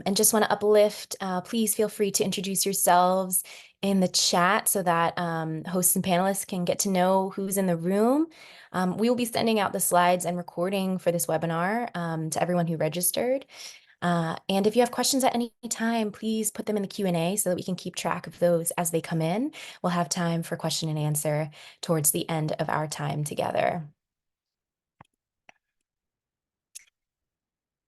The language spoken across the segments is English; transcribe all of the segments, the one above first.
And just want to uplift, please feel free to introduce yourselves in the chat so that hosts and panelists can get to know who's in the room. We will be sending out the slides and recording for this webinar to everyone who registered. And if you have questions at any time, please put them in the Q&A so that we can keep track of those as they come in. We'll have time for question and answer towards the end of our time together.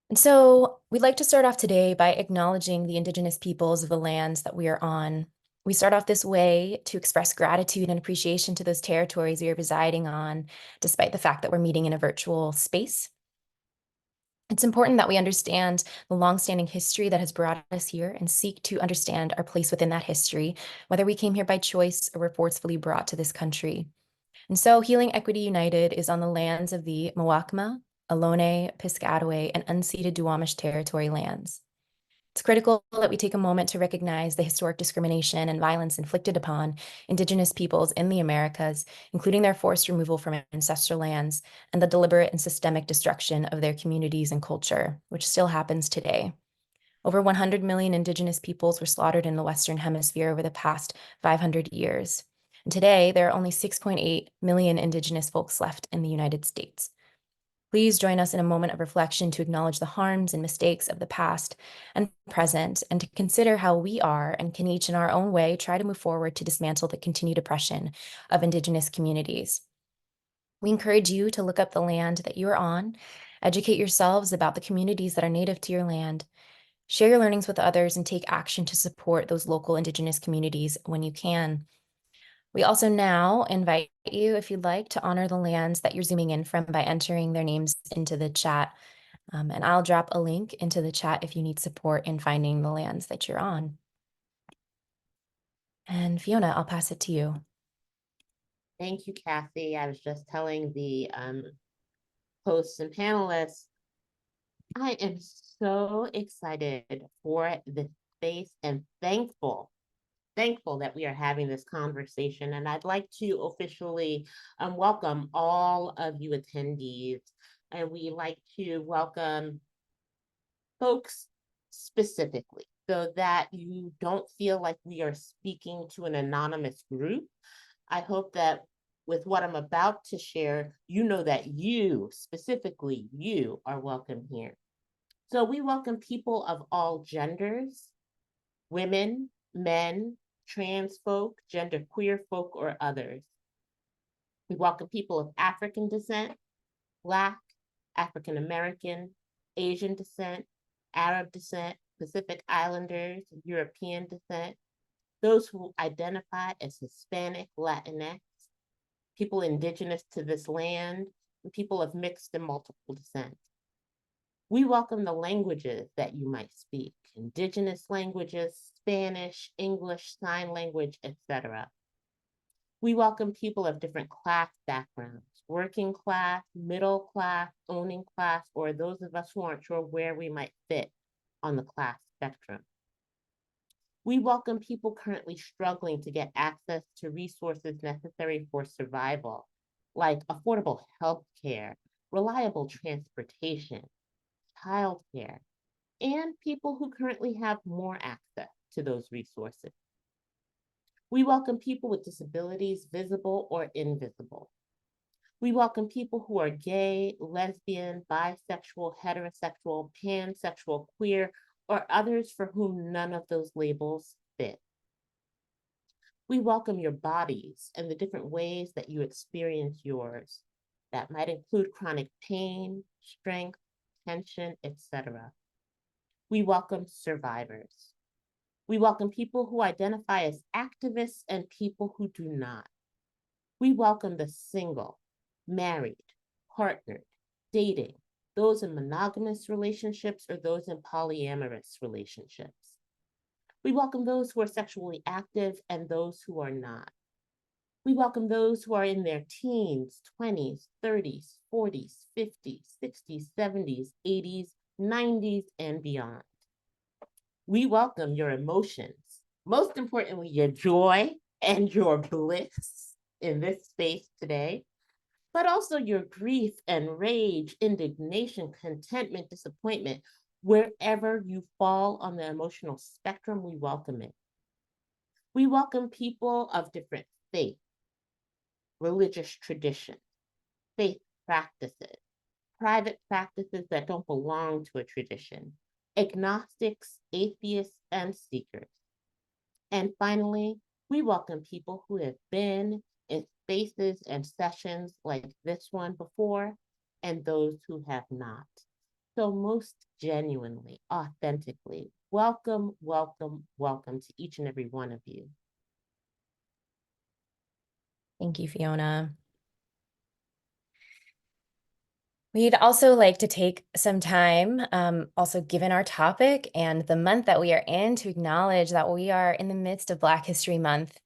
And so we'd like to start off today by acknowledging the Indigenous peoples of the lands that we are on. We start off this way to express gratitude and appreciation to those territories we are residing on, despite the fact that we're meeting in a virtual space. It's important that we understand the longstanding history that has brought us here and seek to understand our place within that history, whether we came here by choice or were forcefully brought to this country. And so Healing Equity United is on the lands of the Muwakma, Ohlone, Piscataway, and unceded Duwamish territory lands. It's critical that we take a moment to recognize the historic discrimination and violence inflicted upon Indigenous peoples in the Americas, including their forced removal from ancestral lands and the deliberate and systemic destruction of their communities and culture, which still happens today. Over 100 million Indigenous peoples were slaughtered in the Western Hemisphere over the past 500 years. And today, there are only 6.8 million Indigenous folks left in the United States. Please join us in a moment of reflection to acknowledge the harms and mistakes of the past and present, and to consider how we are and can each in our own way try to move forward to dismantle the continued oppression of Indigenous communities. We encourage you to look up the land that you are on, educate yourselves about the communities that are native to your land, share your learnings with others, and take action to support those local Indigenous communities when you can. We also now invite you, if you'd like, to honor the lands that you're zooming in from by entering their names into the chat. And I'll drop a link into the chat if you need support in finding the lands that you're on. And Fiona, I'll pass it to you. Thank you, Kathy. I was just telling the hosts and panelists, I am so excited for this space and thankful that we are having this conversation. And I'd like to officially welcome all of you attendees. And we like to welcome folks specifically so that you don't feel like we are speaking to an anonymous group. I hope that with what I'm about to share, you know that you, specifically you, are welcome here. So we welcome people of all genders, women, men, trans folk, genderqueer folk, or others. We welcome people of African descent, Black, African American, Asian descent, Arab descent, Pacific Islanders, European descent, those who identify as Hispanic, Latinx, people indigenous to this land, and people of mixed and multiple descent. We welcome the languages that you might speak, indigenous languages, Spanish, English, sign language, etc. We welcome people of different class backgrounds, working class, middle class, owning class, or those of us who aren't sure where we might fit on the class spectrum. We welcome people currently struggling to get access to resources necessary for survival, like affordable health care, reliable transportation, childcare, and people who currently have more access to those resources. We welcome people with disabilities, visible or invisible. We welcome people who are gay, lesbian, bisexual, heterosexual, pansexual, queer, or others for whom none of those labels fit. We welcome your bodies and the different ways that you experience yours. That might include chronic pain, strength, tension, etc. We welcome survivors. We welcome people who identify as activists and people who do not. We welcome the single, married, partnered, dating, those in monogamous relationships or those in polyamorous relationships. We welcome those who are sexually active and those who are not. We welcome those who are in their teens, 20s, 30s, 40s, 50s, 60s, 70s, 80s, 90s, and beyond. We welcome your emotions, most importantly, your joy and your bliss in this space today, but also your grief and rage, indignation, contentment, disappointment, Wherever you fall on the emotional spectrum, we welcome it. We welcome people of different faith, religious tradition, faith practices, private practices that don't belong to a tradition, agnostics, atheists, and seekers. And finally, we welcome people who have been in spaces and sessions like this one before, and those who have not. So, most genuinely, authentically, welcome, welcome, welcome to each and every one of you. Thank you, Fiona. We'd also like to take some time, also given our topic and the month that we are in, to acknowledge that we are in the midst of Black History Month,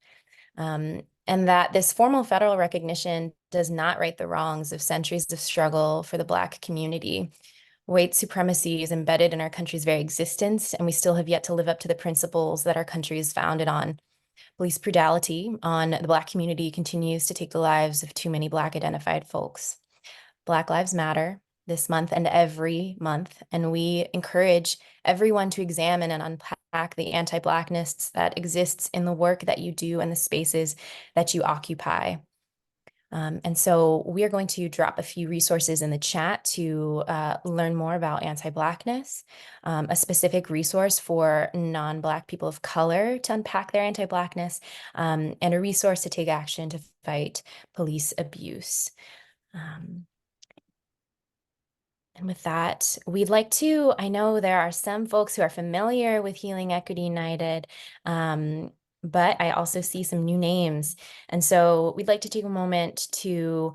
and that this formal federal recognition does not right the wrongs of centuries of struggle for the Black community. White supremacy is embedded in our country's very existence, and we still have yet to live up to the principles that our country is founded on. Police brutality on the Black community continues to take the lives of too many Black identified folks. Black Lives Matter this month and every month, and we encourage everyone to examine and unpack the anti-Blackness that exists in the work that you do and the spaces that you occupy. And so we are going to drop a few resources in the chat to learn more about anti-Blackness, a specific resource for non-Black people of color to unpack their anti-Blackness, and a resource to take action to fight police abuse. And with that, we'd like to, I know there are some folks who are familiar with Healing Equity United, but I also see some new names. And so we'd like to take a moment to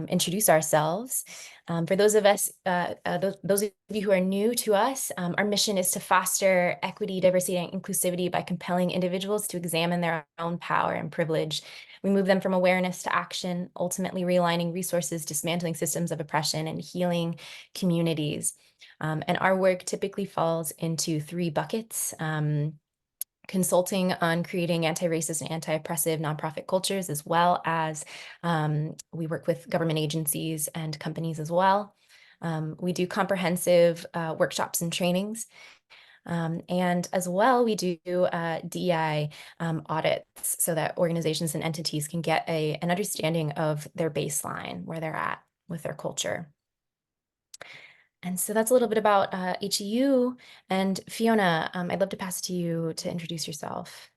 introduce ourselves. For those of us, those of you who are new to us, our mission is to foster equity, diversity, and inclusivity by compelling individuals to examine their own power and privilege. We move them from awareness to action, ultimately realigning resources, dismantling systems of oppression, and healing communities. And our work typically falls into three buckets. Consulting on creating anti-racist and anti-oppressive nonprofit cultures, as well as we work with government agencies and companies as well. We do comprehensive workshops and trainings. And as well, we do DEI audits so that organizations and entities can get an understanding of their baseline, where they're at with their culture. And so that's a little bit about HEU. And Fiona, I'd love to pass it to you to introduce yourself.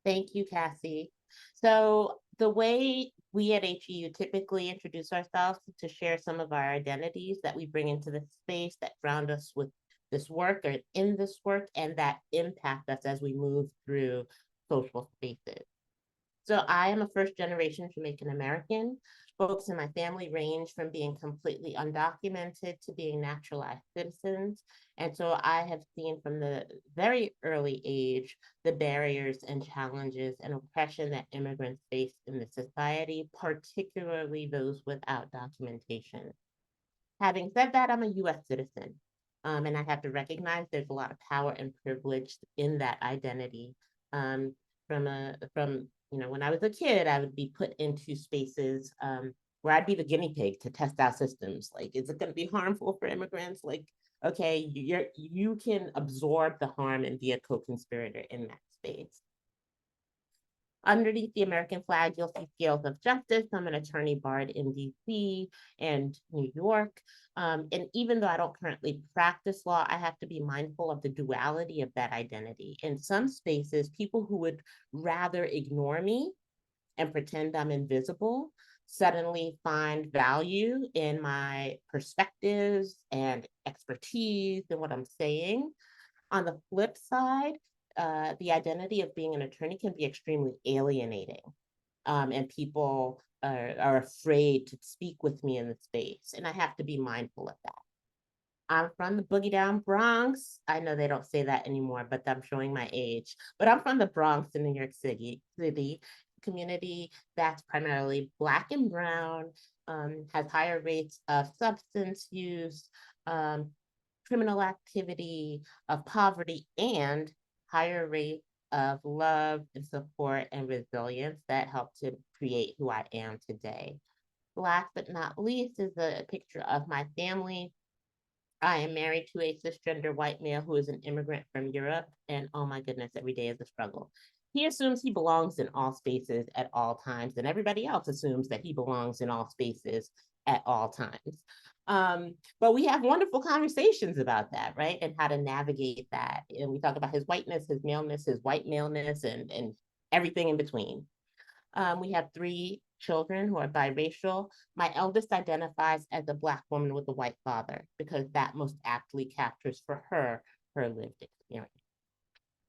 Thank you, Cassie. So the way we at HEU typically introduce ourselves is to share some of our identities that we bring into the space that ground us with this work or in this work and that impact us as we move through social spaces. So I am a first generation Jamaican American. Folks in my family range from being completely undocumented to being naturalized citizens. And so I have seen from the very early age the barriers and challenges and oppression that immigrants face in the society, particularly those without documentation. Having said that, I'm a US citizen. And I have to recognize there's a lot of power and privilege in that identity. From when I was a kid, I would be put into spaces where I'd be the guinea pig to test out systems. Like, is it going to be harmful for immigrants? Like, okay, you can absorb the harm and be a co-conspirator in that space. Underneath the American flag, you'll see scales of justice. I'm an attorney barred in DC and New York. And even though I don't currently practice law, I have to be mindful of the duality of that identity. In some spaces, people who would rather ignore me and pretend I'm invisible suddenly find value in my perspectives and expertise and what I'm saying. On the flip side, the identity of being an attorney can be extremely alienating. And people are afraid to speak with me in the space. And I have to be mindful of that. I'm from the Boogie Down Bronx. I know they don't say that anymore, but I'm showing my age. But I'm from the Bronx in New York City community that's primarily Black and brown, has higher rates of substance use, criminal activity, of poverty, and higher rate of love and support and resilience that help to create who I am today. Last but not least is a picture of my family. I am married to a cisgender white male who is an immigrant from Europe, and oh my goodness, every day is a struggle. He assumes he belongs in all spaces at all times, and everybody else assumes that he belongs in all spaces at all times. But we have wonderful conversations about that, right? And how to navigate that. And we talk about his whiteness, his maleness, his white maleness, and everything in between. We have three children who are biracial. My eldest identifies as a Black woman with a white father because that most aptly captures for her lived experience.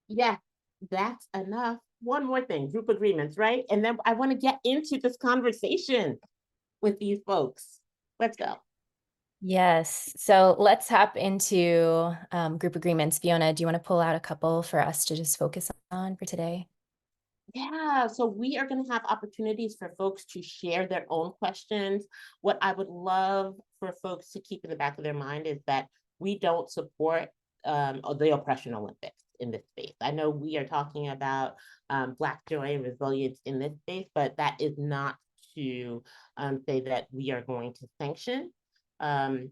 Yeah, that's enough. One more thing, group agreements, right? And then I want to get into this conversation with these folks. Let's go. Yes. So let's hop into group agreements. Fiona, do you want to pull out a couple for us to just focus on for today? Yeah, so we are going to have opportunities for folks to share their own questions. What I would love for folks to keep in the back of their mind is that we don't support the oppression Olympics in this space. I know we are talking about Black joy and resilience in this space, but that is not to say that we are going to sanction um,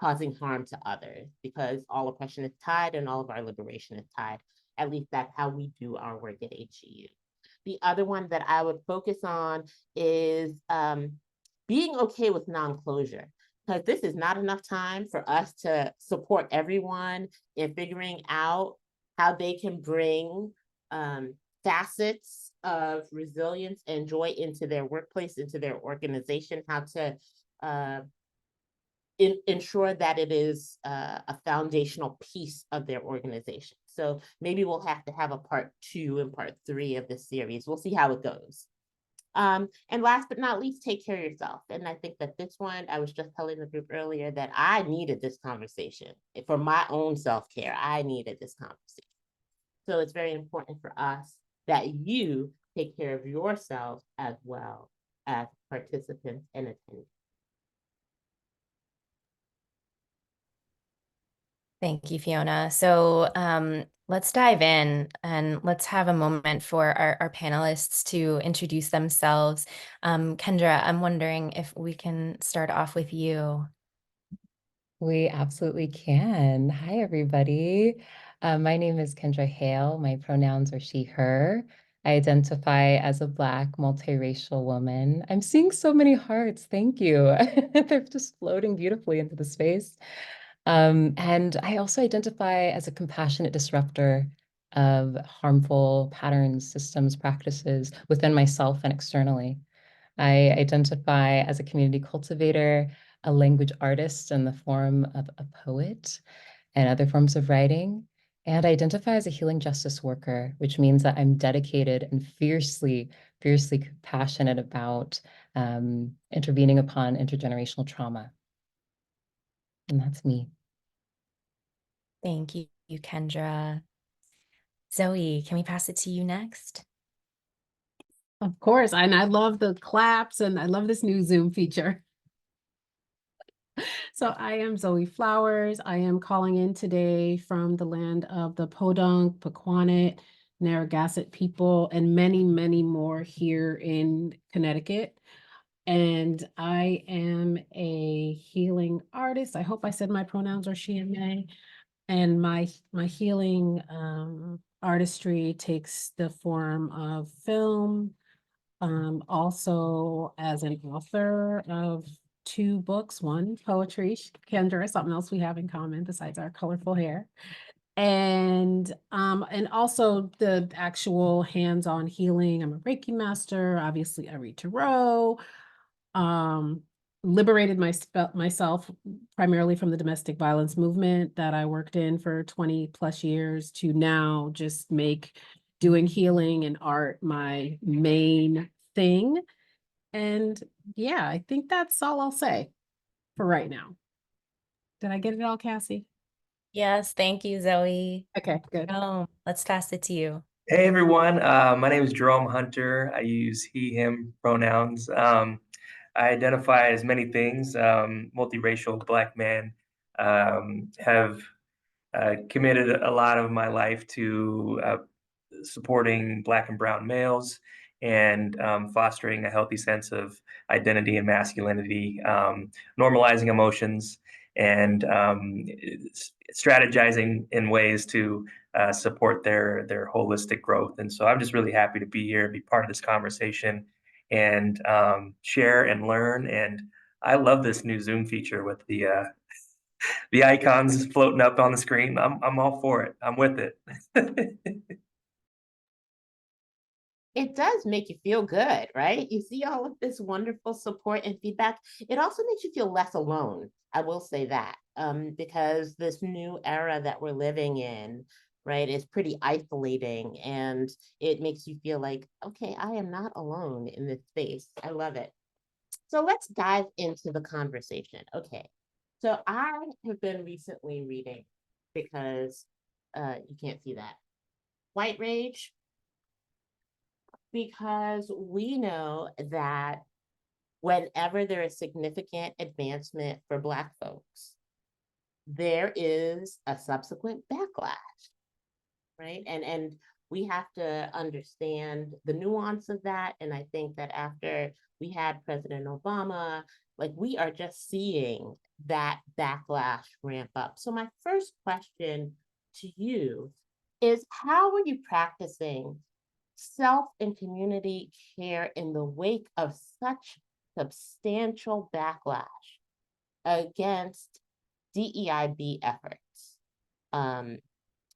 causing harm to others, because all oppression is tied and all of our liberation is tied. At least that's how we do our work at HGU. The other one that I would focus on is being okay with non-closure, because this is not enough time for us to support everyone in figuring out how they can bring facets of resilience and joy into their workplace, into their organization, how to ensure that it is a foundational piece of their organization. So maybe we'll have to have a part 2 and part 3 of this series. We'll see how it goes. And last but not least, take care of yourself. And I think that this one, I was just telling the group earlier that I needed this conversation for my own self-care. I needed this conversation. So it's very important for us that you take care of yourselves as well as participants and attendees. Thank you, Fiona. So let's dive in and let's have a moment for our panelists to introduce themselves. Kendra, I'm wondering if we can start off with you. We absolutely can. Hi, everybody. My name is Kendra Hale. My pronouns are she, her. I identify as a Black multiracial woman. I'm seeing so many hearts. Thank you. They're just floating beautifully into the space. And I also identify as a compassionate disruptor of harmful patterns, systems, practices within myself and externally. I identify as a community cultivator, a language artist in the form of a poet and other forms of writing, and I identify as a healing justice worker, which means that I'm dedicated and fiercely passionate about intervening upon intergenerational trauma. And that's me. Thank you, Kendra. Zoe, can we pass it to you next? Of course, and I love the claps and I love this new Zoom feature. So I am Zoë Flowers. I am calling in today from the land of the Podunk, Pequannock, Narragansett people, and many, many more here in Connecticut. And I am a healing artist. I hope I said my pronouns are she and they. And my healing artistry takes the form of film, also as an author of 2 books, one poetry, Kendra, something else we have in common besides our colorful hair. And also the actual hands-on healing. I'm a Reiki master, obviously I read tarot, liberated myself primarily from the domestic violence movement that I worked in for 20 plus years to now just make doing healing and art my main thing. And yeah, I think that's all I'll say for right now. Did I get it all, Cassie? Yes, thank you, Zoe. Okay, good. Let's pass it to you. Hey everyone, my name is Jerome Hunter. I use he, him pronouns. I identify as many things, multiracial Black man, have committed a lot of my life to supporting Black and brown males and fostering a healthy sense of identity and masculinity, normalizing emotions, and strategizing in ways to support their holistic growth. And so I'm just really happy to be here, be part of this conversation, and share and learn. And I love this new Zoom feature with the icons floating up on the screen. I'm all for it. I'm with it. It does make you feel good, right? You see all of this wonderful support and feedback. It also makes you feel less alone. I will say that, because this new era that we're living in, right, is pretty isolating, and it makes you feel like, okay, I am not alone in this space. I love it. So let's dive into the conversation. Okay. So I have been recently reading, because you can't see that, White Rage, because we know that whenever there is significant advancement for Black folks, there is a subsequent backlash, right? And we have to understand the nuance of that. And I think that after we had President Obama, like, we are just seeing that backlash ramp up. So my first question to you is, how are you practicing self and community care in the wake of such substantial backlash against DEIB efforts?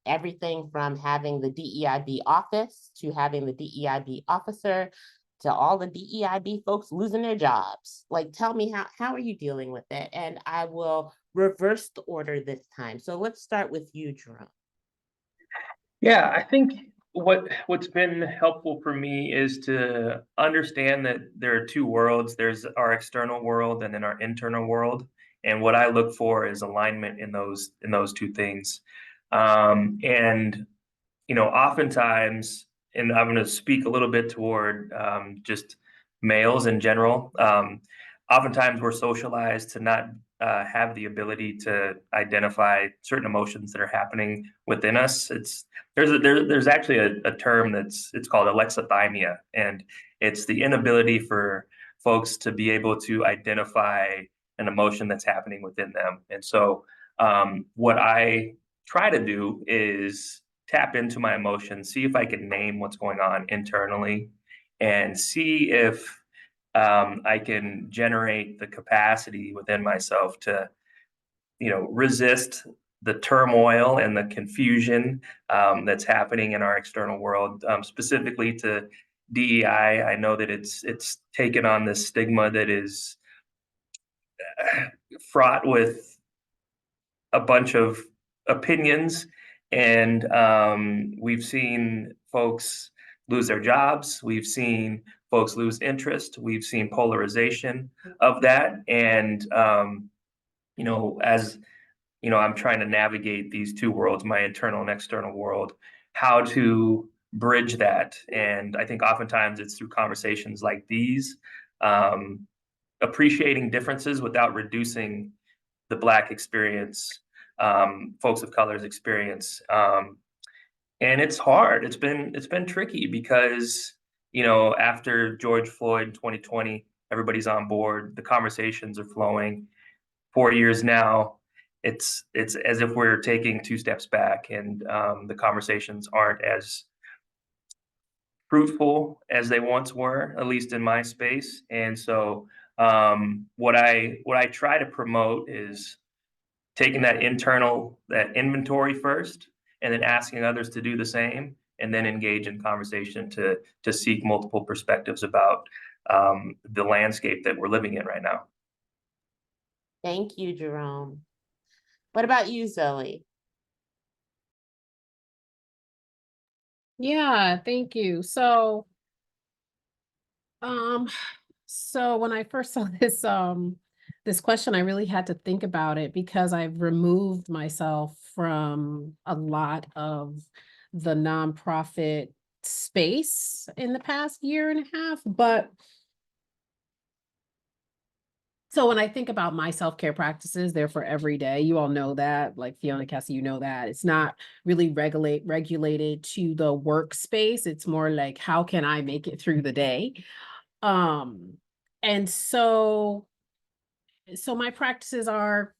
Everything from having the DEIB office to having the DEIB officer to all the DEIB folks losing their jobs. Like, tell me, how are you dealing with it? And I will reverse the order this time. So let's start with you, Jerome. Yeah, I think what's been helpful for me is to understand that there are two worlds. There's our external world and then our internal world. And what I look for is alignment in those two things. And oftentimes, and I'm going to speak a little bit toward just males in general. Oftentimes, we're socialized to not have the ability to identify certain emotions that are happening within us. There's actually a term it's called alexithymia, and it's the inability for folks to be able to identify an emotion that's happening within them. And so, what I try to do is tap into my emotions, see if I can name what's going on internally, and see if I can generate the capacity within myself to, resist the turmoil and the confusion that's happening in our external world, specifically to DEI. I know that it's taken on this stigma that is fraught with a bunch of opinions, and we've seen folks lose their jobs. We've seen folks lose interest. We've seen polarization of that. And, as I'm trying to navigate these two worlds, my internal and external world, how to bridge that. And I think oftentimes it's through conversations like these, appreciating differences without reducing the Black experience, folks of color's experience. And it's hard. It's been tricky because, after George Floyd in 2020, everybody's on board. The conversations are flowing. 4 years now, it's as if we're taking two steps back, and the conversations aren't as fruitful as they once were, at least in my space. And so, what I try to promote is taking that inventory first, and then asking others to do the same, and then engage in conversation to seek multiple perspectives about the landscape that we're living in right now. Thank you, Jerome. What about you, Zoe? Yeah, thank you. So when I first saw this question, I really had to think about it, because I've removed myself from a lot of the nonprofit space in the past year and a half. But so when I think about my self-care practices, they're for every day. You all know that, like Fiona, Cassie, you know that. It's not really regulated to the workspace. It's more like, how can I make it through the day? And so my practices are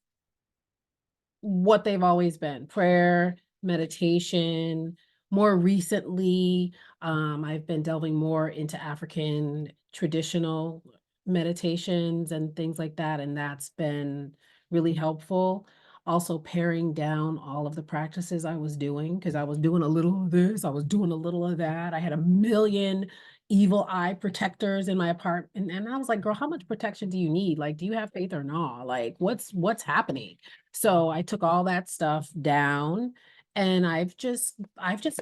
what they've always been: prayer, meditation. More recently, I've been delving more into African traditional meditations and things like that, and that's been really helpful. Also paring down all of the practices I was doing, because I was doing a little of this, I was doing a little of that. I had a million evil eye protectors in my apartment, and I was like, girl, how much protection do you need? Like, do you have faith or not? Like, what's happening? So I took all that stuff down, and I've just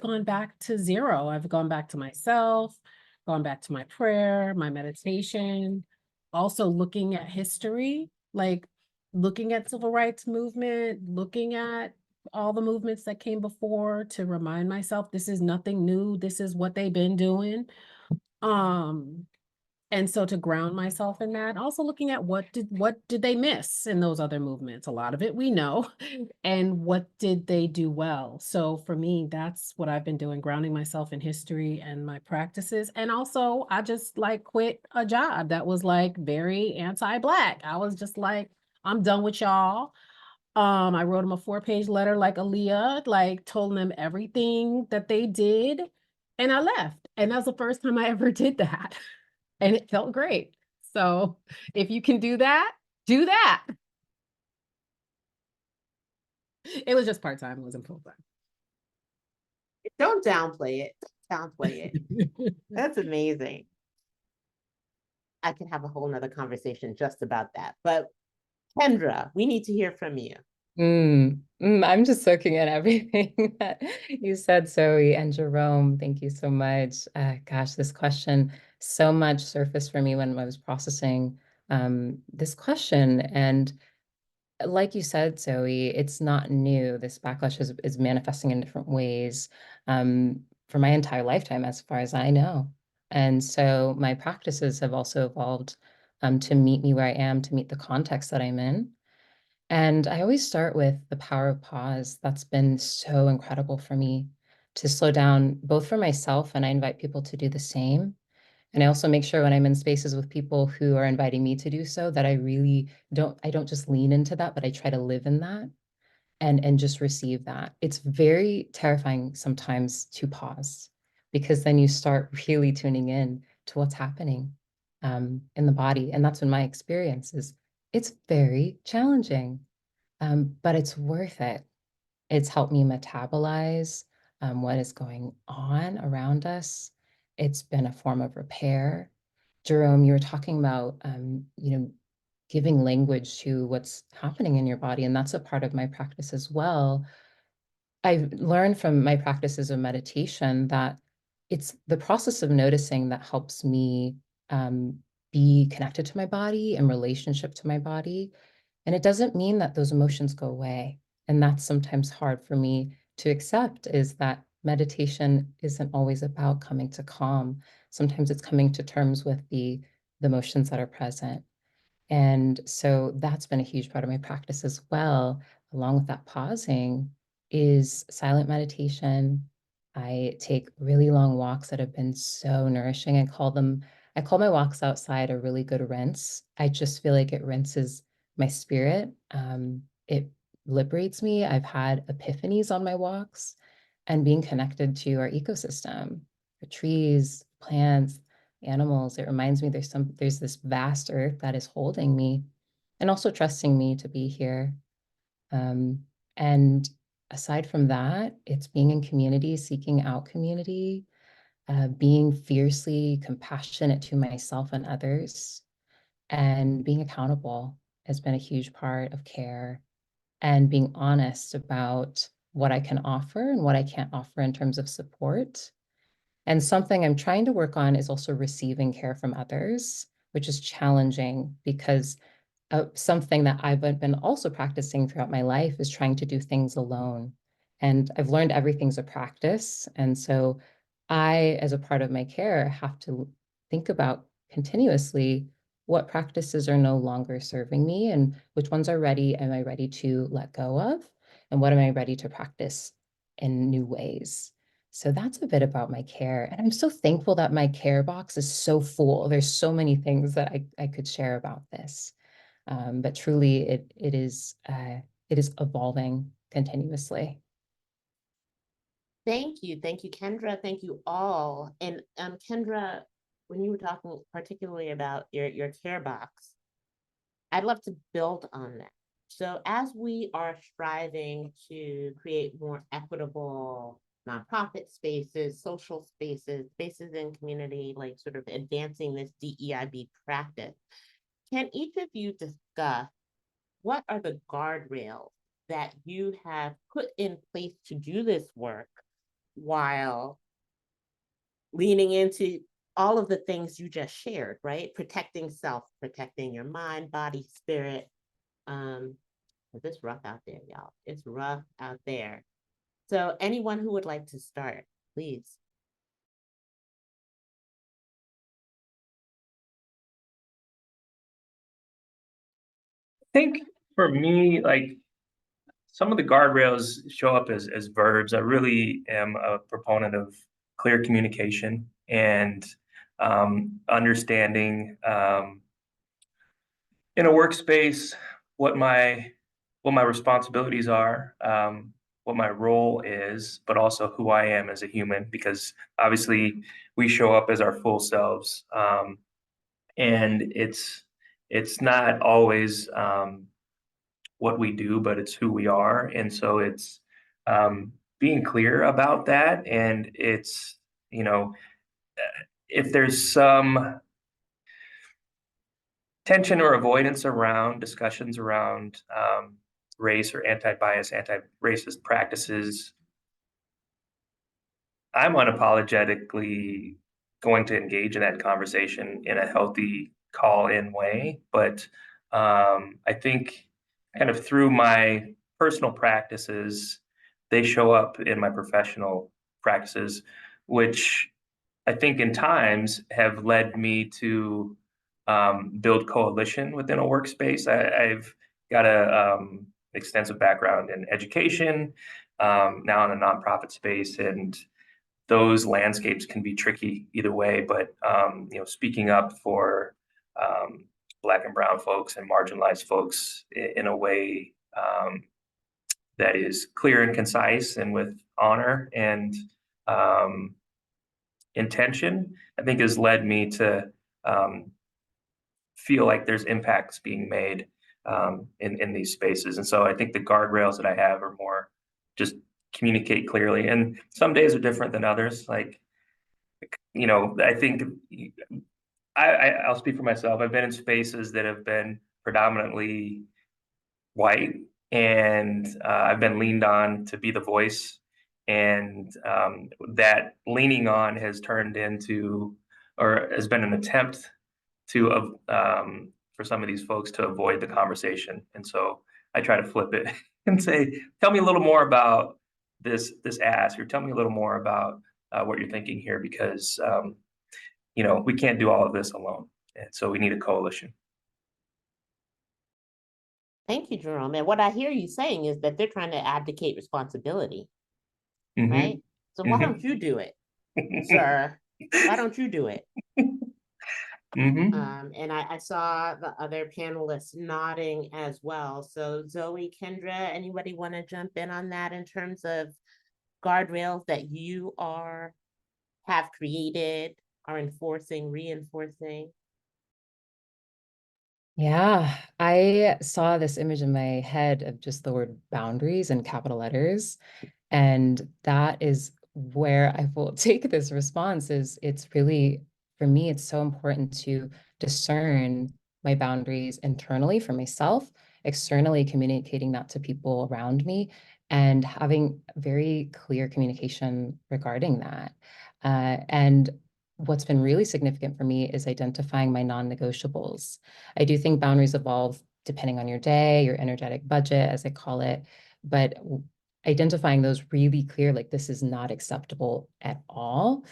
gone back to zero. I've gone back to myself, gone back to my prayer, my meditation, also looking at history, like looking at civil rights movement, looking at all the movements that came before, to remind myself this is nothing new. This is what they've been doing. Um, and so to ground myself in that, also looking at what did they miss in those other movements? A lot of it we know, and what did they do well? So for me, that's what I've been doing, grounding myself in history and my practices. And also, I just like quit a job that was like very anti-Black. I was just like, I'm done with y'all. I wrote them a 4-page letter like Aaliyah, like told them everything that they did, and I left. And that's the first time I ever did that. And it felt great. So if you can do that, do that. It was just part-time, it wasn't full-time. Don't downplay it. Downplay it. That's amazing. I could have a whole nother conversation just about that. But Kendra, we need to hear from you. I'm just soaking in everything that you said, Zoe, and Jerome. Thank you so much. Gosh, this question, so much surfaced for me when I was processing this question. And like you said, Zoe, it's not new. This backlash is manifesting in different ways for my entire lifetime, as far as I know. And so my practices have also evolved to meet me where I am, to meet the context that I'm in. And I always start with the power of pause. That's been so incredible for me to slow down, both for myself, and I invite people to do the same. And I also make sure when I'm in spaces with people who are inviting me to do so, that I don't just lean into that, but I try to live in that and just receive that. It's very terrifying sometimes to pause, because then you start really tuning in to what's happening in the body. And that's when my experience is, it's very challenging, but it's worth it. It's helped me metabolize what is going on around us. It's been a form of repair. Jerome, you were talking about, giving language to what's happening in your body, and that's a part of my practice as well. I've learned from my practices of meditation that it's the process of noticing that helps me be connected to my body and relationship to my body. And it doesn't mean that those emotions go away. And that's sometimes hard for me to accept, is that meditation isn't always about coming to calm. Sometimes it's coming to terms with the emotions that are present. And so that's been a huge part of my practice as well, along with that pausing, is silent meditation. I take really long walks that have been so nourishing. I call my walks outside a really good rinse. I just feel like it rinses my spirit. It liberates me. I've had epiphanies on my walks, and being connected to our ecosystem, the trees, plants, animals. It reminds me there's this vast earth that is holding me, and also trusting me to be here. And aside from that, it's being in community, seeking out community, being fiercely compassionate to myself and others, and being accountable has been a huge part of care, and being honest about what I can offer and what I can't offer in terms of support. And something I'm trying to work on is also receiving care from others, which is challenging, because something that I've been also practicing throughout my life is trying to do things alone. And I've learned everything's a practice. And so I, as a part of my care, have to think about continuously what practices are no longer serving me, and which ones am I ready to let go of? And what am I ready to practice in new ways? So that's a bit about my care. And I'm so thankful that my care box is so full. There's so many things that I could share about this. But truly, it is it is evolving continuously. Thank you, Kendra. Thank you all. And Kendra, when you were talking particularly about your care box, I'd love to build on that. So as we are striving to create more equitable nonprofit spaces, social spaces, spaces in community, like sort of advancing this DEIB practice, can each of you discuss what are the guardrails that you have put in place to do this work while leaning into all of the things you just shared, right? Protecting self, protecting your mind, body, spirit. It's rough out there, y'all. It's rough out there. So anyone who would like to start, please. I think for me, like some of the guardrails show up as verbs. I really am a proponent of clear communication and understanding in a workspace what my responsibilities are, what my role is, but also who I am as a human, because obviously we show up as our full selves, and it's not always what we do, but it's who we are, and so it's being clear about that, and it's if there's some tension or avoidance around discussions around race or anti-bias, anti-racist practices, I'm unapologetically going to engage in that conversation in a healthy call-in way. But I think kind of through my personal practices, they show up in my professional practices, which I think in times have led me to build coalition within a workspace. I've got a extensive background in education, now in a nonprofit space, and those landscapes can be tricky either way. But speaking up for Black and Brown folks and marginalized folks in a way that is clear and concise and with honor and intention, I think has led me to feel like there's impacts being made in these spaces. And so I think the guardrails that I have are more just communicate clearly. And some days are different than others. Like, I think I'll speak for myself. I've been in spaces that have been predominantly white, and I've been leaned on to be the voice. And that leaning on has turned into, or has been an attempt to for some of these folks to avoid the conversation. And so I try to flip it and say, tell me a little more about this ask, or tell me a little more about what you're thinking here, because we can't do all of this alone. And so we need a coalition. Thank you, Jerome. And what I hear you saying is that they're trying to abdicate responsibility, right? So why don't you do it, sir? Why don't you do it? And I saw the other panelists nodding as well. So Zoe, Kendra, anybody want to jump in on that in terms of guardrails that you have created, are enforcing, reinforcing? Yeah, I saw this image in my head of just the word boundaries in capital letters. And that is where I will take this response is it's really, for me, it's so important to discern my boundaries internally for myself, externally communicating that to people around me, and having very clear communication regarding that. And what's been really significant for me is identifying my non-negotiables. I do think boundaries evolve depending on your day, your energetic budget, as I call it, but identifying those really clear, like this is not acceptable at all,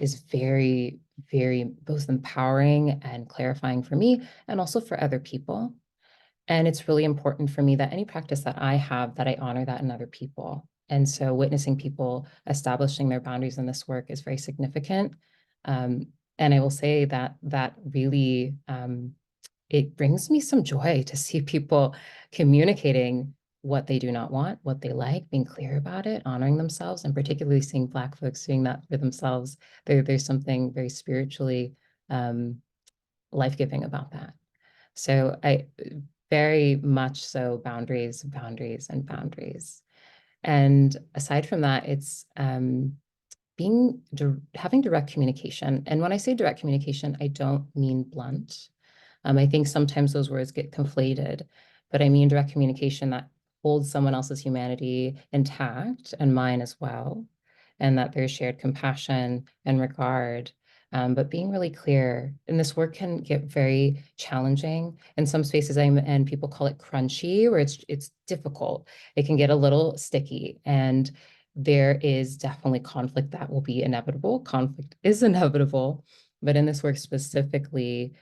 is very, very both empowering and clarifying for me and also for other people. And it's really important for me that any practice that I have, that I honor that in other people. And so witnessing people establishing their boundaries in this work is very significant. And I will say that that really it brings me some joy to see people communicating what they do not want, what they like, being clear about it, honoring themselves, and particularly seeing Black folks doing that for themselves. There's something very spiritually life-giving about that. So I very much so boundaries, boundaries, and boundaries. And aside from that, it's having direct communication. And when I say direct communication, I don't mean blunt. I think sometimes those words get conflated, but I mean direct communication that holds someone else's humanity intact and mine as well, and that there's shared compassion and regard. But being really clear, and this work can get very challenging. In some spaces, and people call it crunchy, where it's difficult. It can get a little sticky, and there is definitely conflict that will be inevitable. Conflict is inevitable, but in this work specifically,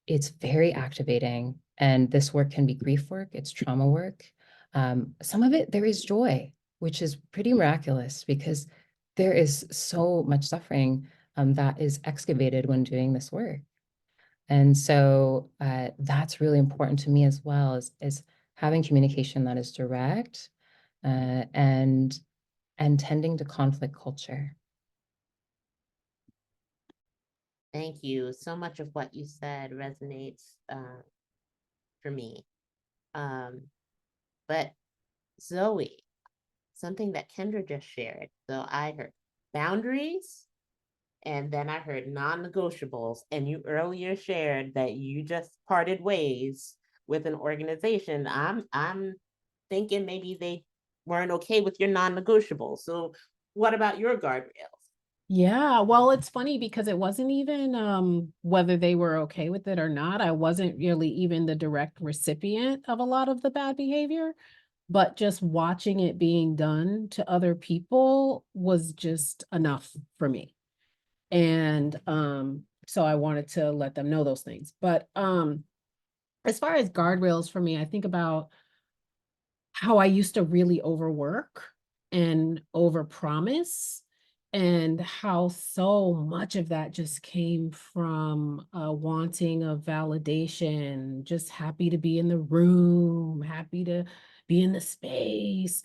it's very activating. And this work can be grief work, it's trauma work. Some of it, there is joy, which is pretty miraculous because there is so much suffering that is excavated when doing this work. And so that's really important to me as well, is having communication that is direct and tending to conflict culture. Thank you. So much of what you said resonates for me. But Zoe, something that Kendra just shared. So I heard boundaries, and then I heard non-negotiables. And you earlier shared that you just parted ways with an organization. I'm thinking maybe they weren't okay with your non-negotiables. So what about your guardrails? Yeah, well, it's funny because it wasn't even whether they were okay with it or not. I wasn't really even the direct recipient of a lot of the bad behavior, but just watching it being done to other people was just enough for me. And so I wanted to let them know those things. But as far as guardrails for me, I think about how I used to really overwork and overpromise, and how so much of that just came from wanting a validation, just happy to be in the room, happy to be in the space,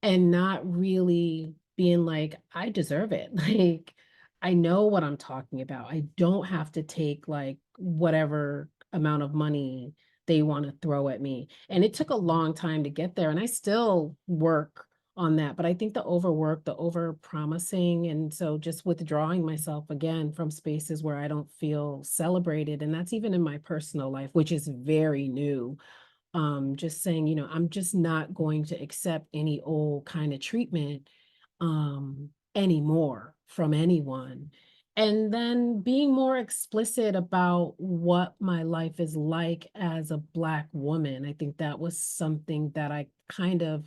and not really being like, I deserve it. Like, I know what I'm talking about. I don't have to take like whatever amount of money they want to throw at me. And it took a long time to get there. And I still work on that. But I think the overwork, the over promising, and so just withdrawing myself again from spaces where I don't feel celebrated. And that's even in my personal life, which is very new. Just saying, I'm just not going to accept any old kind of treatment anymore from anyone. And then being more explicit about what my life is like as a Black woman. I think that was something that I kind of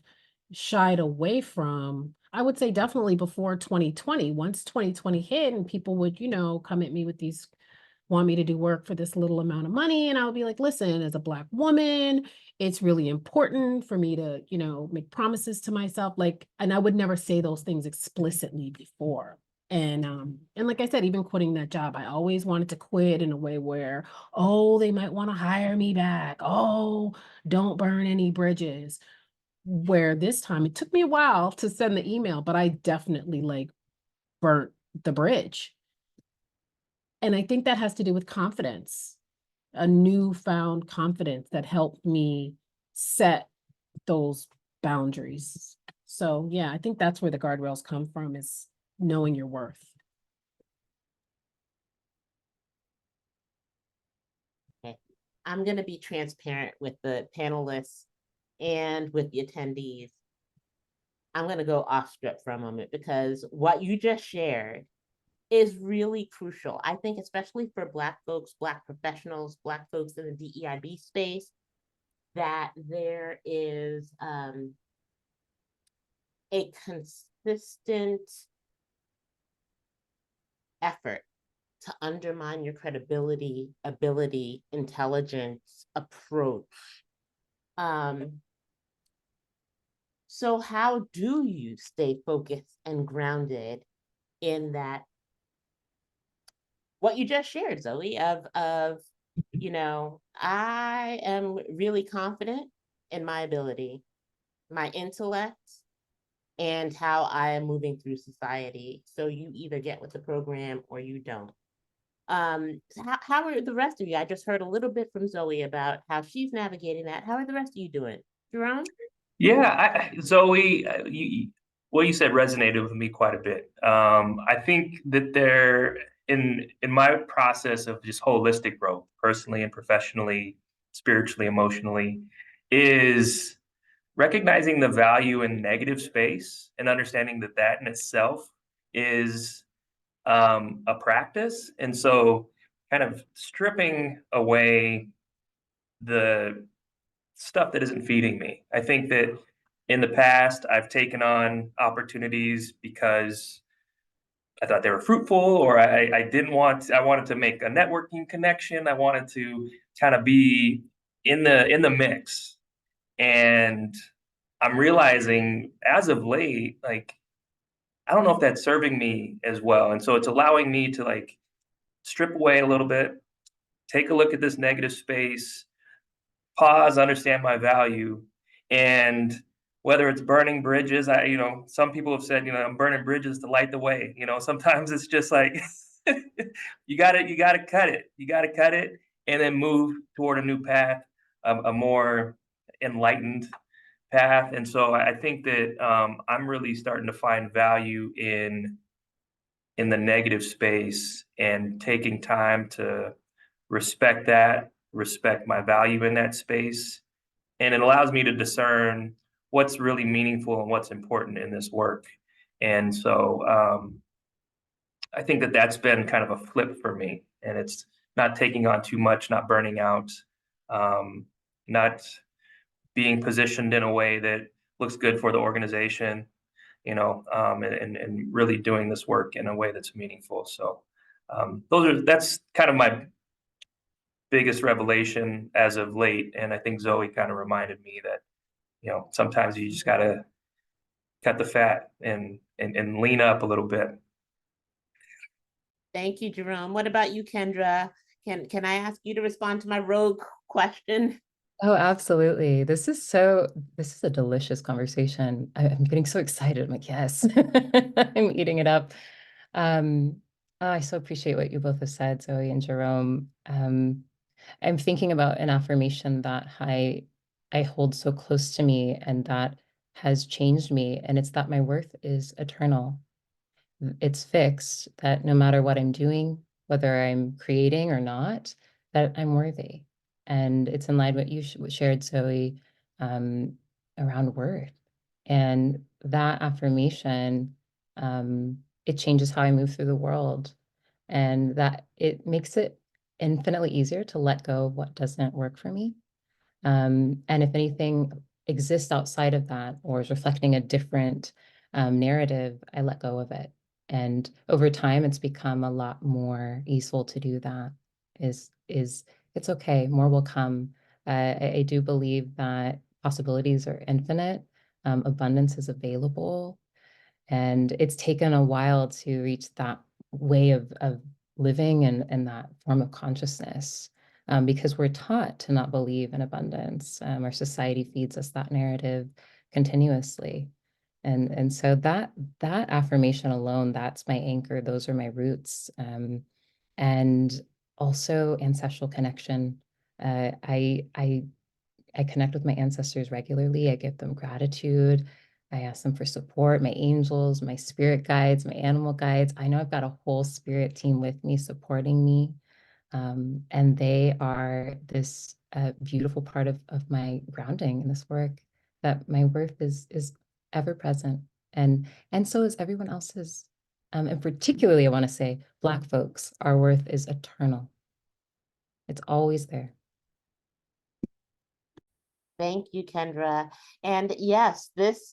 shied away from. I would say definitely before 2020. Once 2020 hit and people would, come at me with these, want me to do work for this little amount of money. And I would be like, listen, as a Black woman, it's really important for me to, make promises to myself. Like, and I would never say those things explicitly before. And like I said, even quitting that job, I always wanted to quit in a way where, oh, they might want to hire me back. Oh, don't burn any bridges. Where this time it took me a while to send the email, but I definitely like burnt the bridge. And I think that has to do with confidence, a newfound confidence that helped me set those boundaries. So yeah, I think that's where the guardrails come from, is knowing your worth. Okay. I'm going to be transparent with the panelists and with the attendees. I'm going to go off script for a moment because what you just shared is really crucial. I think especially for Black folks, Black professionals, Black folks in the DEIB space, that there is a consistent effort to undermine your credibility, ability, intelligence, approach. So how do you stay focused and grounded in that, what you just shared, Zoe, of you know, I am really confident in my ability, my intellect, and how I am moving through society. So you either get with the program or you don't. How are the rest of you? I just heard a little bit from Zoe about how she's navigating that. How are the rest of you doing? Jerome? Yeah, Zoe, what you said resonated with me quite a bit. I think that in my process of just holistic growth, personally and professionally, spiritually, emotionally, is recognizing the value in negative space and understanding that that in itself is a practice. And so, kind of stripping away the stuff that isn't feeding me. I think that in the past, I've taken on opportunities because I thought they were fruitful, or I didn't want. I wanted to make a networking connection. I wanted to kind of be in the mix, and I'm realizing as of late, like I don't know if that's serving me as well, and so it's allowing me to like strip away a little bit, take a look at this negative space, pause, understand my value, and whether it's burning bridges, some people have said, I'm burning bridges to light the way. Sometimes it's just like you gotta cut it. You gotta cut it and then move toward a new path, a more enlightened path. And so I think that I'm really starting to find value in the negative space and taking time to respect that, respect my value in that space. And it allows me to discern what's really meaningful and what's important in this work. And so I think that that's been kind of a flip for me. And it's not taking on too much, not burning out, not being positioned in a way that looks good for the organization, and really doing this work in a way that's meaningful. So that's kind of my biggest revelation as of late. And I think Zoe kind of reminded me that, sometimes you just gotta cut the fat and lean up a little bit. Thank you, Jerome. What about you, Kendra? Can I ask you to respond to my rogue question? Oh, absolutely. This is a delicious conversation. I'm getting so excited. I'm like, yes, I'm eating it up. I so appreciate what you both have said, Zoe and Jerome. I'm thinking about an affirmation that I hold so close to me and that has changed me, and it's that my worth is eternal. It's fixed, that no matter what I'm doing, whether I'm creating or not, that I'm worthy. And it's in line with what you shared, Zoe, um, around worth. And that affirmation, it changes how I move through the world. And that it makes it infinitely easier to let go of what doesn't work for me. And if anything exists outside of that or is reflecting a different narrative, I let go of it. And over time, it's become a lot more easeful to do that. Is It's okay, more will come. I do believe that possibilities are infinite, abundance is available, and it's taken a while to reach that way of living and that form of consciousness, because we're taught to not believe in abundance. Our society feeds us that narrative continuously. And so that affirmation alone, that's my anchor. Those are my roots. And also ancestral connection. I connect with my ancestors regularly. I give them gratitude. I ask them for support, my angels, my spirit guides, my animal guides. I know I've got a whole spirit team with me supporting me. And they are this beautiful part of my grounding in this work, that my worth is ever present. And so is everyone else's. And particularly, I want to say, Black folks, our worth is eternal. It's always there. Thank you, Kendra. And yes, this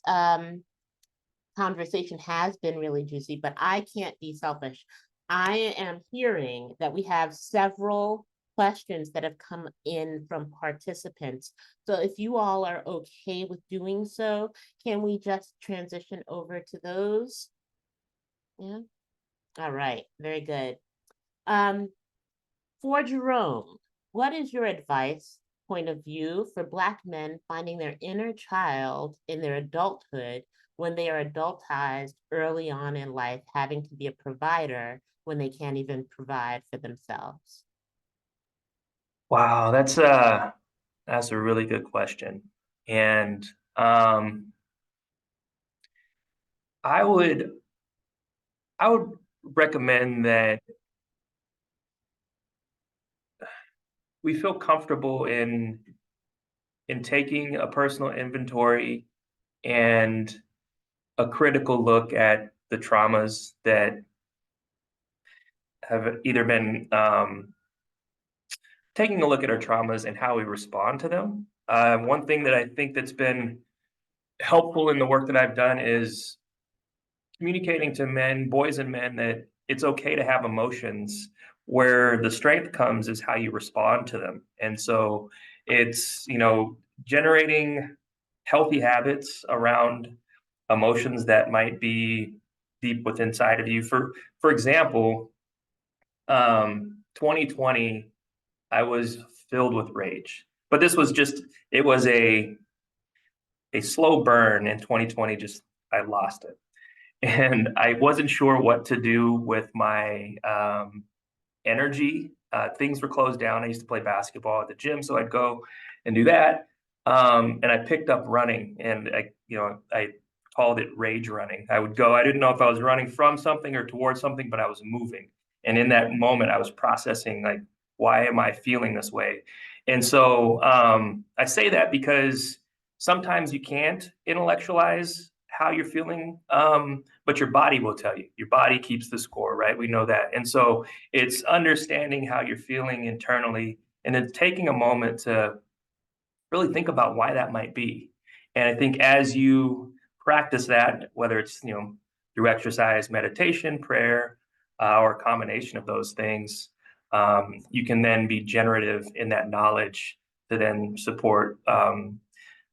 conversation has been really juicy, but I can't be selfish. I am hearing that we have several questions that have come in from participants. So if you all are okay with doing so, can we just transition over to those? Yeah. All right. Very good. For Jerome, what is your advice, point of view for Black men finding their inner child in their adulthood when they are adultized early on in life, having to be a provider when they can't even provide for themselves? Wow, that's a really good question. And I would recommend that we feel comfortable in taking a personal inventory and a critical look at the traumas that have either been taking a look at our traumas and how we respond to them. One thing that I think that's been helpful in the work that I've done is communicating to men, boys and men, that it's okay to have emotions. Where the strength comes is how you respond to them. And so it's, generating healthy habits around emotions that might be deep within inside of you. For example, 2020, I was filled with rage. But this was just, it was a slow burn in 2020, just I lost it. And I wasn't sure what to do with my energy. Things were closed down. I used to play basketball at the gym, so I'd go and do that. And I picked up running, and I called it rage running. I would go. I didn't know if I was running from something or towards something, but I was moving. And in that moment, I was processing, like, why am I feeling this way? And so I say that because sometimes you can't intellectualize how you're feeling, but your body will tell you. Your body keeps the score, right? We know that. And so it's understanding how you're feeling internally and then taking a moment to really think about why that might be. And I think as you practice that, whether it's through exercise, meditation, prayer, or a combination of those things, you can then be generative in that knowledge to then support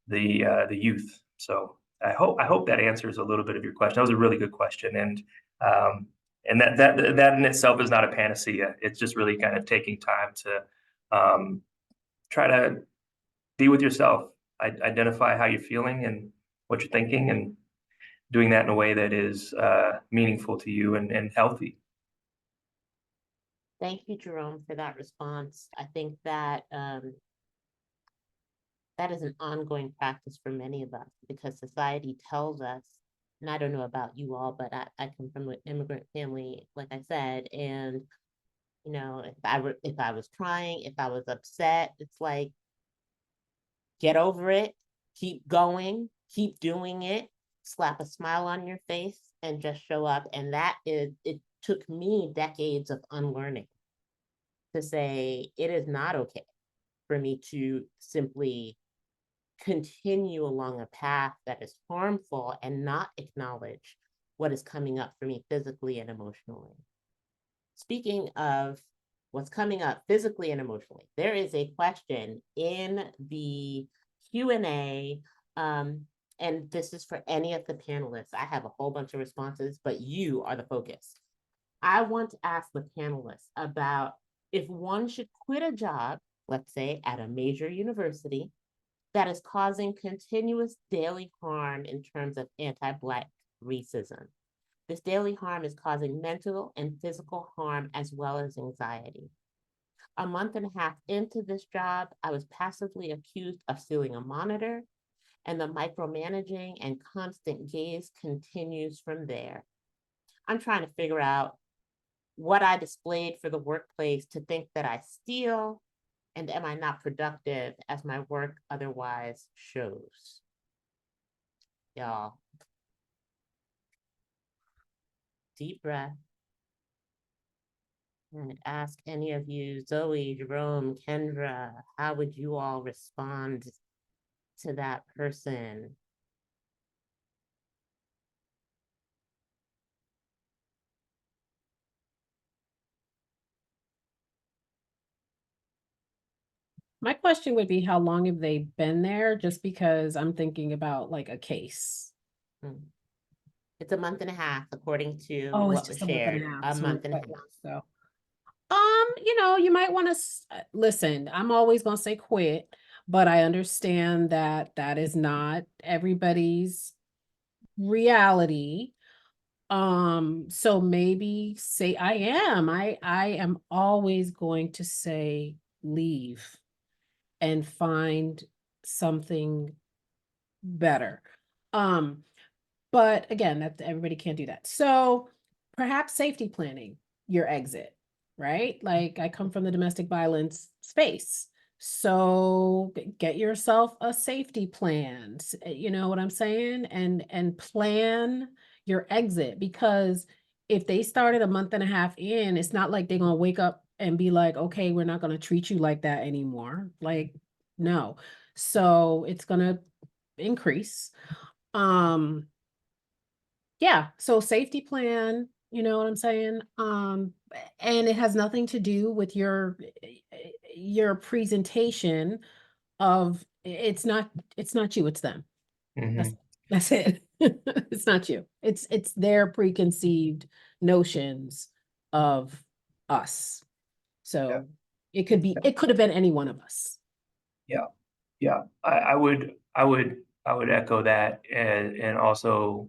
the youth. So I hope that answers a little bit of your question. That was a really good question, and that in itself is not a panacea. It's just really kind of taking time to try to be with yourself, identify how you're feeling and what you're thinking, and doing that in a way that is meaningful to you and healthy. Thank you, Jerome, for that response. I think that that is an ongoing practice for many of us because society tells us, and I don't know about you all, but I come from an immigrant family, like I said, and if I was crying, if I was upset, it's like, get over it, keep going, keep doing it, slap a smile on your face, and just show up. And it took me decades of unlearning to say it is not okay for me to simply continue along a path that is harmful and not acknowledge what is coming up for me physically and emotionally. Speaking of what's coming up physically and emotionally, there is a question in the Q&A, and this is for any of the panelists. I have a whole bunch of responses, but you are the focus. I want to ask the panelists about if one should quit a job, let's say at a major university, that is causing continuous daily harm in terms of anti-Black racism. This daily harm is causing mental and physical harm as well as anxiety. A month and a half into this job, I was passively accused of stealing a monitor, and the micromanaging and constant gaze continues from there. I'm trying to figure out what I displayed for the workplace to think that I steal, and am I not productive as my work otherwise shows? Y'all, deep breath. And ask any of you, Zoe, Jerome, Kendra, how would you all respond to that person? My question would be, how long have they been there? Just because I'm thinking about like a case. It's a month and a half, according to Oh, it's what was just a month and shared. a half. A So month and a that half. works, so. You might want to listen. I'm always going to say quit, but I understand that that is not everybody's reality. So maybe say I am always going to say leave and find something better. Um, but again, that everybody can't do that. So perhaps safety planning your exit, right? Like I come from the domestic violence space. So get yourself a safety plan. You know what I'm saying? And plan your exit, because if they started a month and a half in, it's not like they're gonna wake up and be like, okay, we're not gonna treat you like that anymore. Like, no. So it's gonna increase. Um, yeah, so safety plan, you know what I'm saying? And it has nothing to do with your presentation of it's not you, it's them. That's Mhm. that's it. It's not you. It's their preconceived notions of us. Yeah. So it could have been any one of us. Yeah. Yeah. I would echo that, and also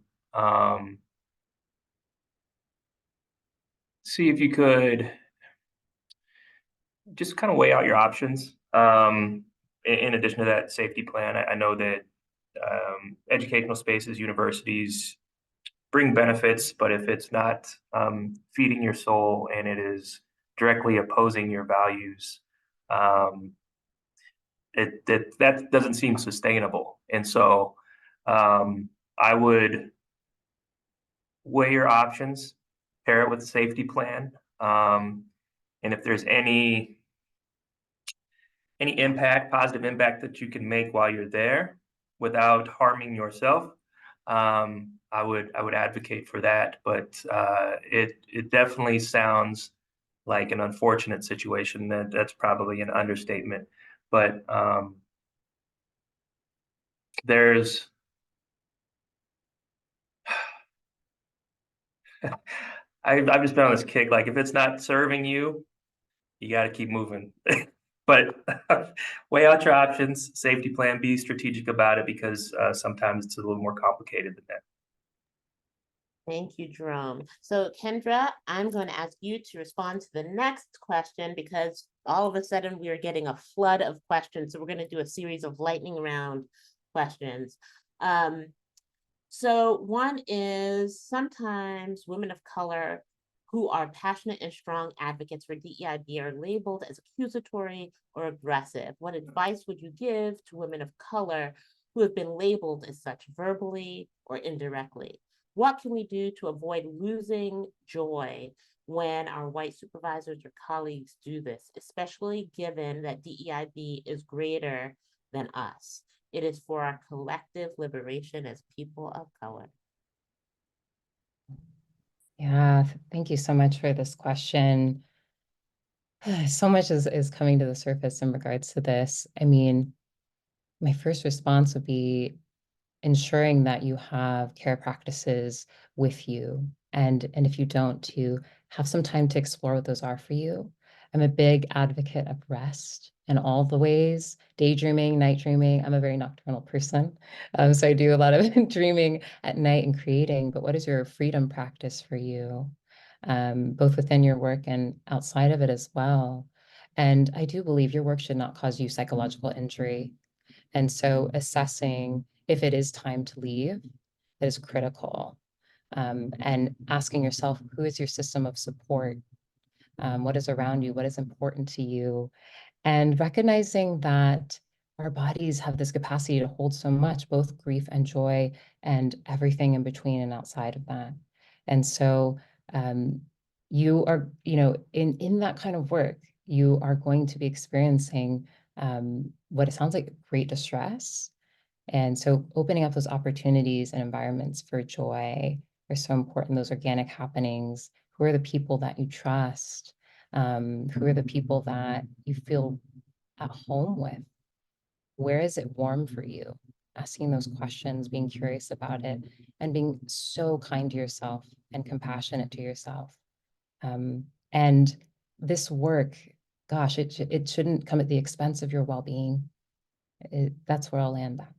see if you could just kind of weigh out your options. In addition to that safety plan, I know that educational spaces, universities bring benefits, but if it's not feeding your soul and it is directly opposing your values, um, that doesn't seem sustainable. And so, I would weigh your options, pair it with a safety plan, and if there's any impact, positive impact that you can make while you're there without harming yourself, I would advocate for that. But it definitely sounds like an unfortunate situation. That's probably an understatement. But there's I've just been on this kick. Like if it's not serving you, you got to keep moving. But weigh out your options, safety plan, be strategic about it, because sometimes it's a little more complicated than that. Thank you, Jerome. So Kendra, I'm going to ask you to respond to the next question, because all of a sudden we are getting a flood of questions. So we're going to do a series of lightning round questions. So one is, sometimes women of color who are passionate and strong advocates for DEIB are labeled as accusatory or aggressive. What advice would you give to women of color who have been labeled as such verbally or indirectly? What can we do to avoid losing joy when our white supervisors or colleagues do this, especially given that DEIB is greater than us? It is for our collective liberation as people of color. Yeah, thank you so much for this question. So much is coming to the surface in regards to this. I mean, my first response would be ensuring that you have care practices with you. And if you don't, to have some time to explore what those are for you. I'm a big advocate of rest in all the ways, daydreaming, night dreaming. I'm a very nocturnal person. So I do a lot of dreaming at night and creating, but what is your freedom practice for you? Both within your work and outside of it as well. And I do believe your work should not cause you psychological injury. And so assessing if it is time to leave is critical. And asking yourself, who is your system of support? What is around you? What is important to you? And recognizing that our bodies have this capacity to hold so much, both grief and joy and everything in between and outside of that. And so you are, in that kind of work, you are going to be experiencing what it sounds like great distress. And so opening up those opportunities and environments for joy are so important, those organic happenings. Who are the people that you trust? Who are the people that you feel at home with? Where is it warm for you? Asking those questions, being curious about it, and being so kind to yourself and compassionate to yourself. And this work, gosh, it shouldn't come at the expense of your well-being. That's where I'll land that.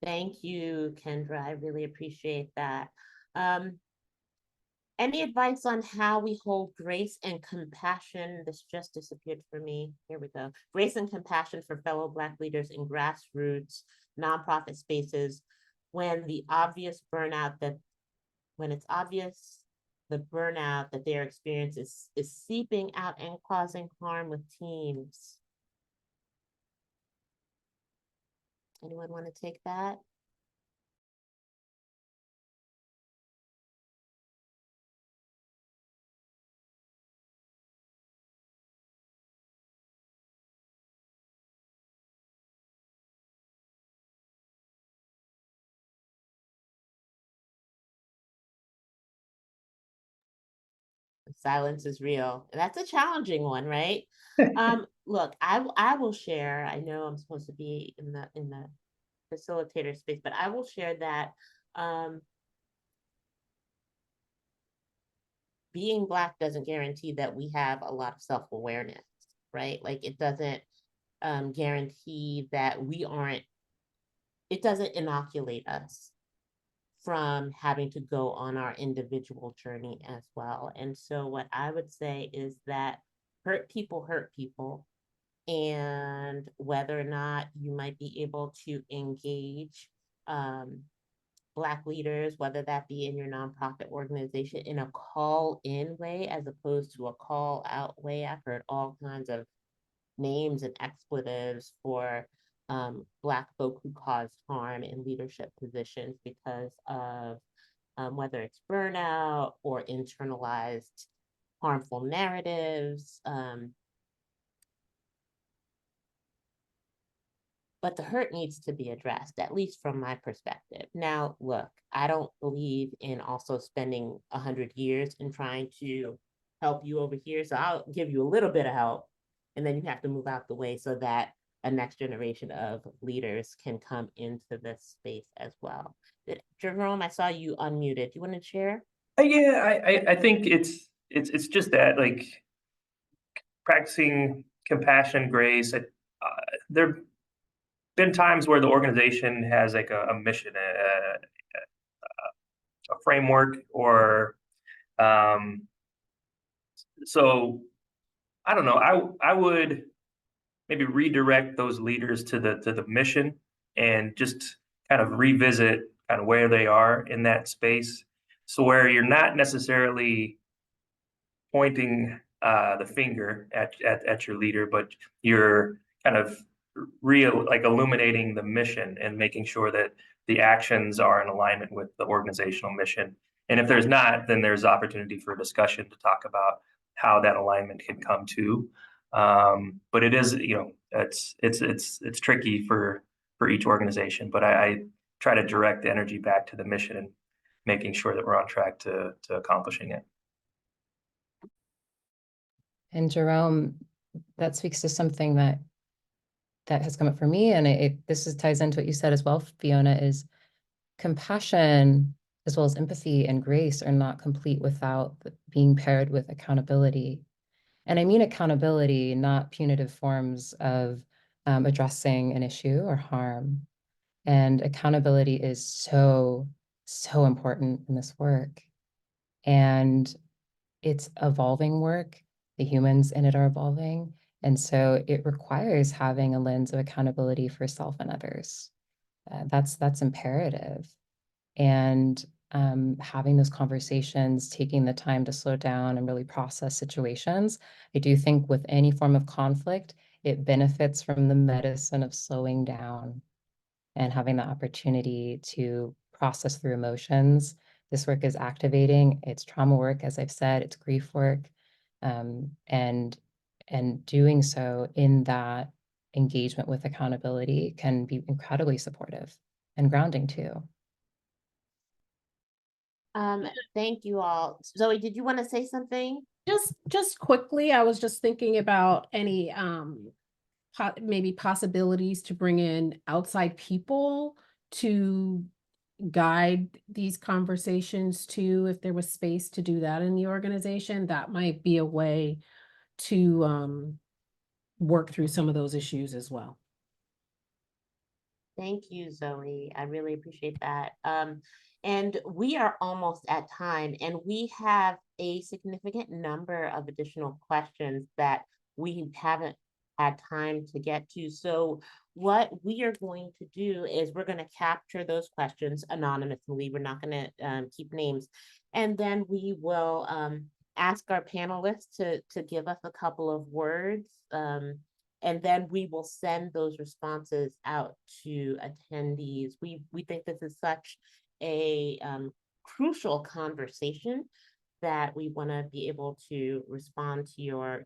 Thank you, Kendra. I really appreciate that. Any advice on how we hold grace and compassion? This just disappeared for me. Here we go. Grace and compassion for fellow Black leaders in grassroots, nonprofit spaces when the obvious burnout that, when it's obvious the burnout that their experience is seeping out and causing harm with teams. Anyone want to take that? Silence is real. And that's a challenging one, right? Look, I will share. I know I'm supposed to be in the facilitator space, but I will share that being Black doesn't guarantee that we have a lot of self-awareness, right? Like it doesn't guarantee that we aren't, it doesn't inoculate us from having to go on our individual journey as well. And so what I would say is that hurt people, and whether or not you might be able to engage Black leaders, whether that be in your nonprofit organization in a call-in way as opposed to a call-out way. I've heard all kinds of names and expletives for Black folk who cause harm in leadership positions because of whether it's burnout or internalized harmful narratives. But the hurt needs to be addressed, at least from my perspective. Now, look, I don't believe in also spending 100 years in trying to help you over here. So I'll give you a little bit of help, and then you have to move out the way so that a next generation of leaders can come into this space as well. Jerome, I saw you unmuted. Do you want to share? Yeah, I think it's just that, like, practicing compassion, grace. There been times where the organization has like a mission, a framework, or so I don't know. I would maybe redirect those leaders to the mission and just kind of revisit kind of where they are in that space. So where you're not necessarily pointing the finger at your leader, but you're kind of real like illuminating the mission and making sure that the actions are in alignment with the organizational mission. And if there's not, then there's opportunity for discussion to talk about how that alignment can come to. But it is, it's tricky for each organization. But I try to direct the energy back to the mission and making sure that we're on track to accomplishing it. And Jerome, that speaks to something that has come up for me, and this ties into what you said as well, Fiona, is compassion as well as empathy and grace are not complete without being paired with accountability. And I mean accountability, not punitive forms of addressing an issue or harm. And accountability is so, so important in this work. And it's evolving work. The humans in it are evolving. And so it requires having a lens of accountability for self and others. That's imperative. And having those conversations, taking the time to slow down and really process situations. I do think with any form of conflict, it benefits from the medicine of slowing down and having the opportunity to process through emotions. This work is activating. It's trauma work, as I've said, it's grief work. And doing so in that engagement with accountability can be incredibly supportive and grounding too. Thank you all. Zoe, did you want to say something? Just quickly, I was just thinking about any maybe possibilities to bring in outside people to guide these conversations too, if there was space to do that in the organization, that might be a way to work through some of those issues as well. Thank you, Zoe. I really appreciate that. And we are almost at time, and we have a significant number of additional questions that we haven't had time to get to. So what we are going to do is we're going to capture those questions anonymously. We're not going to keep names. And then we will ask our panelists to give us a couple of words. And then we will send those responses out to attendees. We think this is such a crucial conversation that we want to be able to respond to your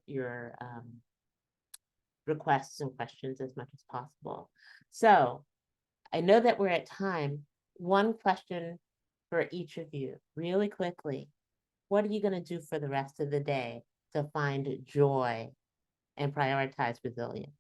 requests and questions as much as possible. So I know that we're at time. One question for each of you, really quickly. What are you going to do for the rest of the day to find joy and prioritize resilience?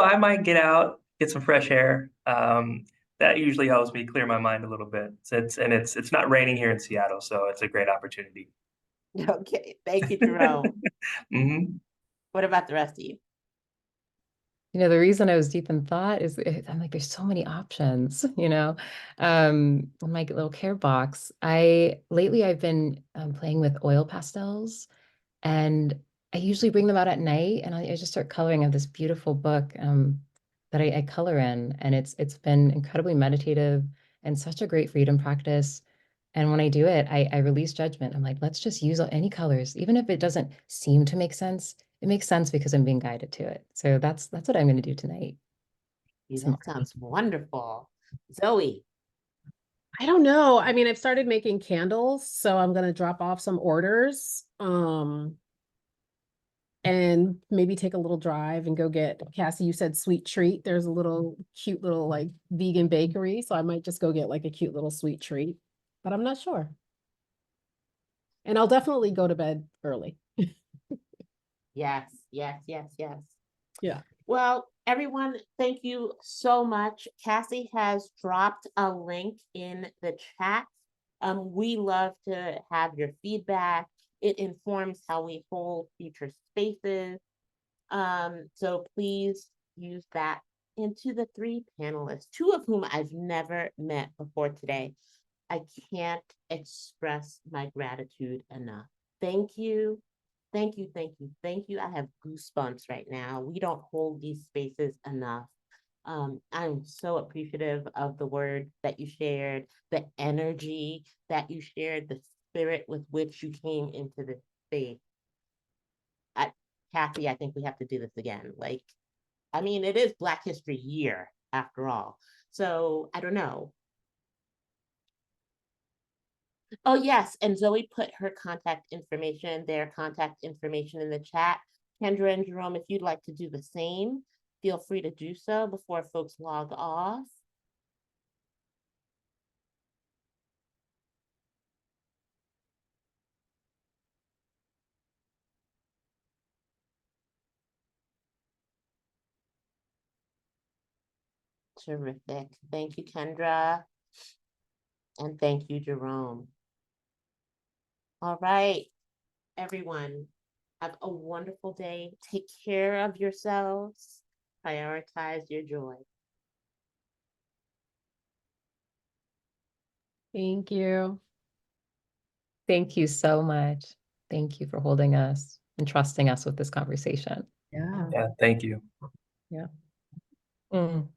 I might get out, get some fresh air. That usually helps me clear my mind a little bit. It's not raining here in Seattle, so it's a great opportunity. Okay, thank you, Jerome. Mhm. What about the rest of you? The reason I was deep in thought is I'm like, there's so many options, in my little care box. Lately I've been playing with oil pastels, and I usually bring them out at night, and I just start coloring. I have this beautiful book that I color in, and it's been incredibly meditative and such a great freedom practice. And when I do it, I release judgment. I'm like, let's just use any colors, even if it doesn't seem to make sense. It makes sense because I'm being guided to it. So that's what I'm going to do tonight. That sounds wonderful. Zoe. I don't know. I mean, I've started making candles, so I'm gonna drop off some orders. And maybe take a little drive and go get, Cassie, you said sweet treat. There's a little cute little like vegan bakery, so I might just go get like a cute little sweet treat, but I'm not sure. And I'll definitely go to bed early. Yes, yes, yes, yes. Yeah. Well, everyone, thank you so much. Cassie has dropped a link in the chat. We love to have your feedback. It informs how we hold future spaces. So please use that. And to the three panelists, two of whom I've never met before today, I can't express my gratitude enough. Thank you. Thank you, thank you, thank you. I have goosebumps right now. We don't hold these spaces enough. I'm so appreciative of the word that you shared, the energy that you shared, the spirit with which you came into this space. Kathy, I think we have to do this again. It is Black History Year after all. So I don't know. Oh, yes. And Zoe put her their contact information in the chat. Kendra and Jerome, if you'd like to do the same, feel free to do so before folks log off. Terrific. Thank you, Kendra. And thank you, Jerome. All right, everyone. Have a wonderful day. Take care of yourselves. Prioritize your joy. Thank you. Thank you so much. Thank you for holding us and trusting us with this conversation. Yeah. Yeah, thank you. Yeah. Mm.